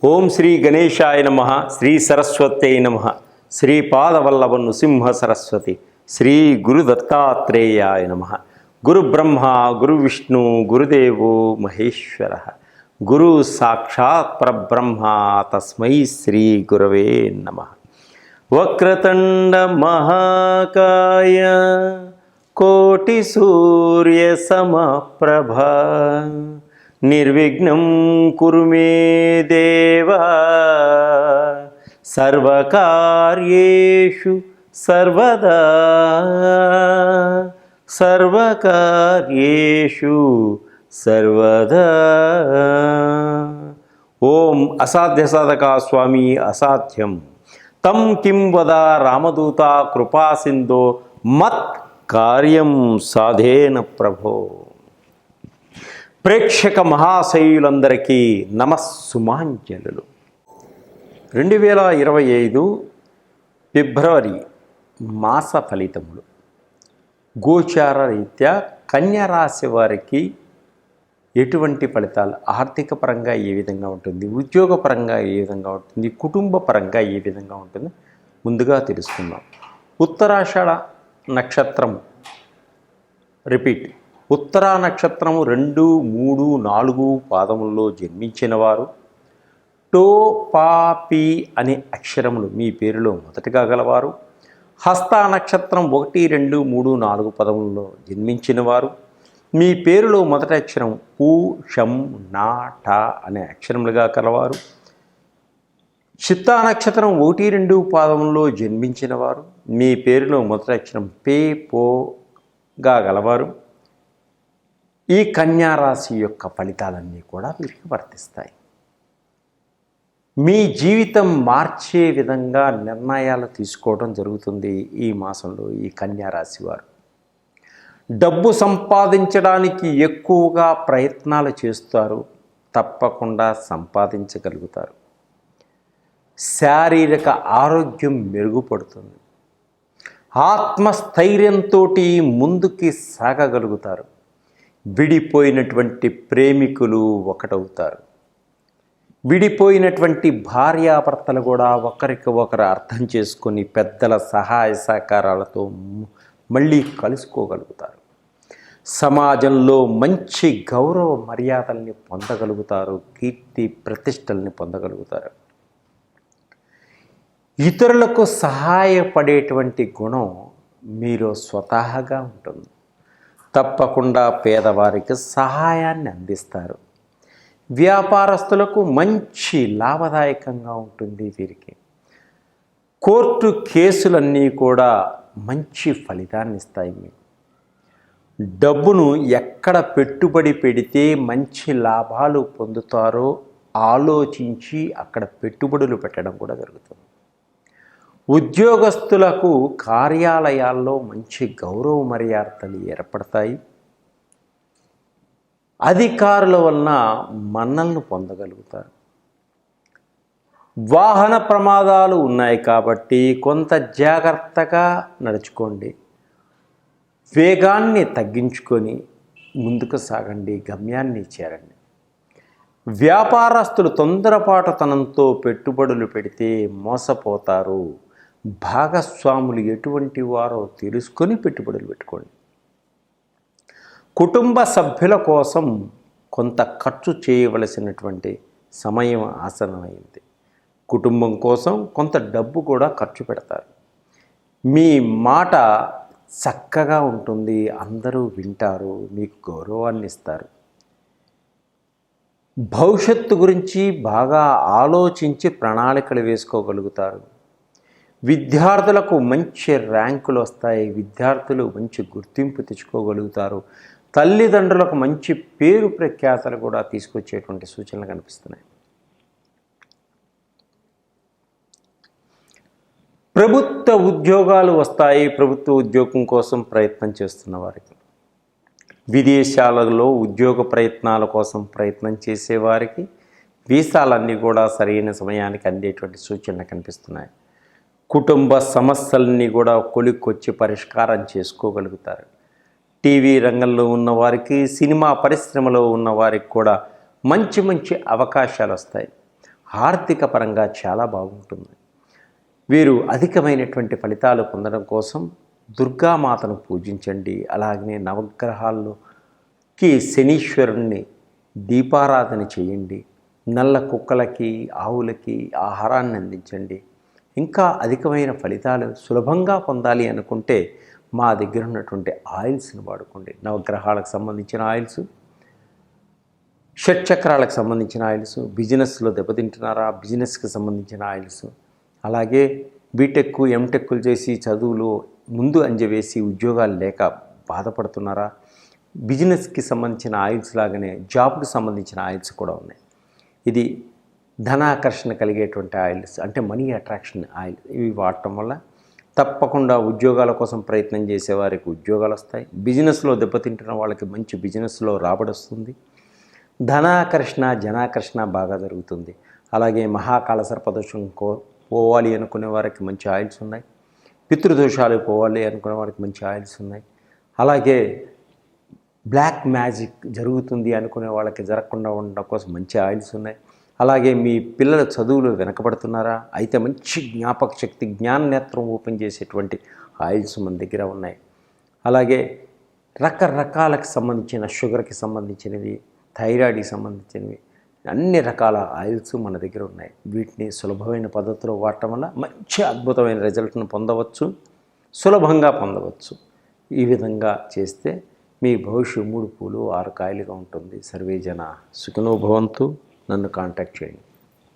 ఓం శ్రీ గణేశాయ నమః. శ్రీ సరస్వత్యై నమః. శ్రీపాదవల్లభ నృసింహ సరస్వతి. శ్రీ గురు దత్తాత్రేయాయ నమః. గురు బ్రహ్మ గురు విష్ణు గురుదేవో మహేశ్వర. గురు సాక్షాత్ పరబ్రహ్మ తస్మై శ్రీ గురవే నమః. వక్రతుండ మహాకాయ కోటి సూర్య సమప్రభ నిర్విఘ్నం కురు మే దేవ సర్వకార్యేషు సర్వదా సర్వకార్యేషు సర్వదా. ఓం అసాధ్య సాధక స్వామి అసాధ్యం తం కిం వద రామదూత కృపాసింధో మత్ కార్యం సాధేన ప్రభో. ప్రేక్షక మహాశయులందరికీ నమస్సుమాంజలులు. 2025 ఫిబ్రవరి మాస ఫలితములు గోచార రీత్యా కన్యారాశి వారికి ఎటువంటి ఫలితాలు, ఆర్థిక పరంగా ఏ విధంగా ఉంటుంది, ఉద్యోగపరంగా ఏ విధంగా ఉంటుంది, కుటుంబ పరంగా ఏ విధంగా ఉంటుంది ముందుగా తెలుసుకుందాం. ఉత్తరాషాఢ నక్షత్రం రిపీట్. ఉత్తరా నక్షత్రము 2, 3, 4 పాదముల్లో జన్మించిన వారు టో పా పి అనే అక్షరములు మీ పేరులో మొదటగా గలవారు. హస్త నక్షత్రం 1, 2, 3, 4 పదములలో జన్మించిన వారు మీ పేరులో మొదటి అక్షరం ఊ, షం, నా, టా అనే అక్షరములుగా కలవారు. చిత్తా నక్షత్రం 1, 2 పాదములలో జన్మించిన వారు మీ పేరులో మొదటి అక్షరం పే, పోగా గలవారు. ఈ కన్యారాశి యొక్క ఫలితాలన్నీ కూడా వీరికి వర్తిస్తాయి. మీ జీవితం మార్చే విధంగా నిర్ణయాలు తీసుకోవడం జరుగుతుంది ఈ మాసంలో. ఈ కన్యారాశి వారు డబ్బు సంపాదించడానికి ఎక్కువగా ప్రయత్నాలు చేస్తారు, తప్పకుండా సంపాదించగలుగుతారు. శారీరక ఆరోగ్యం మెరుగుపడుతుంది. ఆత్మస్థైర్యంతో ముందుకి సాగగలుగుతారు. విడిపోయినటువంటి ప్రేమికులు ఒకటవుతారు. విడిపోయినటువంటి భార్యాభర్తలు కూడా ఒకరికి ఒకరు అర్థం చేసుకొని పెద్దల సహాయ సహకారాలతో మళ్ళీ కలుసుకోగలుగుతారు. సమాజంలో మంచి గౌరవ మర్యాదల్ని పొందగలుగుతారు. కీర్తి ప్రతిష్టల్ని పొందగలుగుతారు. ఇతరులకు సహాయపడేటువంటి గుణం మీరు స్వతహాగా ఉంటుంది. తప్పకుండా పేదవారికి సహాయాన్ని అందిస్తారు. వ్యాపారస్తులకు మంచి లాభదాయకంగా ఉంటుంది వీరికి. కోర్టు కేసులన్నీ కూడా మంచి ఫలితాన్ని ఇస్తాయి. మీకు డబ్బును ఎక్కడ పెట్టుబడి పెడితే మంచి లాభాలు పొందుతారో ఆలోచించి అక్కడ పెట్టుబడులు పెట్టడం కూడా జరుగుతుంది. ఉద్యోగస్తులకు కార్యాలయాల్లో మంచి గౌరవ మర్యాదలు ఏర్పడతాయి. అధికారుల వలన మన్నలను పొందగలుగుతారు. వాహన ప్రమాదాలు ఉన్నాయి కాబట్టి కొంత జాగ్రత్తగా నడుచుకోండి. వేగాన్ని తగ్గించుకొని ముందుకు సాగండి, గమ్యాన్ని చేరండి. వ్యాపారస్తులు తొందరపాటుతనంతో పెట్టుబడులు పెడితే మోసపోతారు. భాగస్వాములు ఎటువంటి వారో తెలుసుకొని పెట్టుబడులు పెట్టుకోండి. కుటుంబ సభ్యుల కోసం కొంత ఖర్చు చేయవలసినటువంటి సమయం ఆసన్నమైంది. కుటుంబం కోసం కొంత డబ్బు కూడా ఖర్చు పెడతారు. మీ మాట చక్కగా ఉంటుంది, అందరూ వింటారు, మీకు గౌరవాన్ని ఇస్తారు. భవిష్యత్తు గురించి బాగా ఆలోచించి ప్రణాళికలు వేసుకోగలుగుతారు. విద్యార్థులకు మంచి ర్యాంకులు వస్తాయి. విద్యార్థులు మంచి గుర్తింపు తెచ్చుకోగలుగుతారు. తల్లిదండ్రులకు మంచి పేరు ప్రఖ్యాతలు కూడా తీసుకొచ్చేటువంటి సూచనలు కనిపిస్తున్నాయి. ప్రభుత్వ ఉద్యోగాలు వస్తాయి. ప్రభుత్వ ఉద్యోగం కోసం ప్రయత్నం చేస్తున్న వారికి, విదేశాలలో ఉద్యోగ ప్రయత్నాల కోసం ప్రయత్నం చేసేవారికి వీసాలన్నీ కూడా సరైన సమయానికి అందేటువంటి సూచనలు కనిపిస్తున్నాయి. కుటుంబ సమస్యలన్నీ కూడా కొలిక్కొచ్చి పరిష్కారం చేసుకోగలుగుతారు. టీవీ రంగంలో ఉన్నవారికి, సినిమా పరిశ్రమలో ఉన్నవారికి కూడా మంచి మంచి అవకాశాలు వస్తాయి. ఆర్థిక పరంగా చాలా బాగుంటుంది. వీరు అధికమైనటువంటి ఫలితాలు పొందడం కోసం దుర్గామాతను పూజించండి. అలాగనే నవగ్రహాల్లోకి శనీశ్వరుణ్ణి దీపారాధన చేయండి. నల్ల కుక్కలకి, ఆవులకి ఆహారాన్ని అందించండి. ఇంకా అధికమైన ఫలితాలు సులభంగా పొందాలి అనుకుంటే మా దగ్గర ఉన్నటువంటి ఆయిల్స్ని వాడుకోండి. నవగ్రహాలకు సంబంధించిన ఆయిల్స్, షట్చక్రాలకు సంబంధించిన ఆయిల్స్, బిజినెస్లో దెబ్బతింటున్నారా, బిజినెస్కి సంబంధించిన ఆయిల్స్, అలాగే బీటెక్ ఎంటెక్లు చేసి చదువులో ముందు అంజవేసి ఉద్యోగాలు లేక బాధపడుతున్నారా, బిజినెస్కి సంబంధించిన ఆయిల్స్ లాగానే జాబ్కి సంబంధించిన ఆయిల్స్ కూడా ఉన్నాయి. ఇది ధనాకర్షణ కలిగేటువంటి ఆయిల్స్, అంటే మనీ అట్రాక్షన్ ఆయిల్. ఇవి వాడటం వల్ల తప్పకుండా ఉద్యోగాల కోసం ప్రయత్నం చేసేవారికి ఉద్యోగాలు వస్తాయి. బిజినెస్లో దెబ్బతింటున్న వాళ్ళకి మంచి బిజినెస్లో రాబడి వస్తుంది. ధనాకర్షణ, జనాకర్షణ బాగా జరుగుతుంది. అలాగే మహాకాళ సర్పదోషం పోవాలి అనుకునే వారికి మంచి ఆయిల్స్ ఉన్నాయి. పితృదోషాలు పోవాలి అనుకునే వారికి మంచి ఆయిల్స్ ఉన్నాయి. అలాగే బ్లాక్ మ్యాజిక్ జరుగుతుంది అనుకునే వాళ్ళకి జరగకుండా ఉండడం కోసం మంచి ఆయిల్స్ ఉన్నాయి. అలాగే మీ పిల్లల చదువులు వెనకబడుతున్నారా, అయితే మంచి జ్ఞాపక శక్తి, జ్ఞాన నేత్రం ఓపెన్ చేసేటువంటి ఆయిల్స్ మన దగ్గర ఉన్నాయి. అలాగే రకరకాలకు సంబంధించిన షుగర్కి సంబంధించినవి, థైరాయిడ్కి సంబంధించినవి అన్ని రకాల ఆయిల్స్ మన దగ్గర ఉన్నాయి. వీటిని సులభమైన పద్ధతిలో వాడటం వల్ల మంచి అద్భుతమైన రిజల్ట్ను పొందవచ్చు, సులభంగా పొందవచ్చు. ఈ విధంగా చేస్తే మీ భవిష్యత్తు 3 పూలు 6 కాయలుగా ఉంటుంది. సర్వే జన సుఖినో భవంతు. నన్ను కాంటాక్ట్ చేయండి.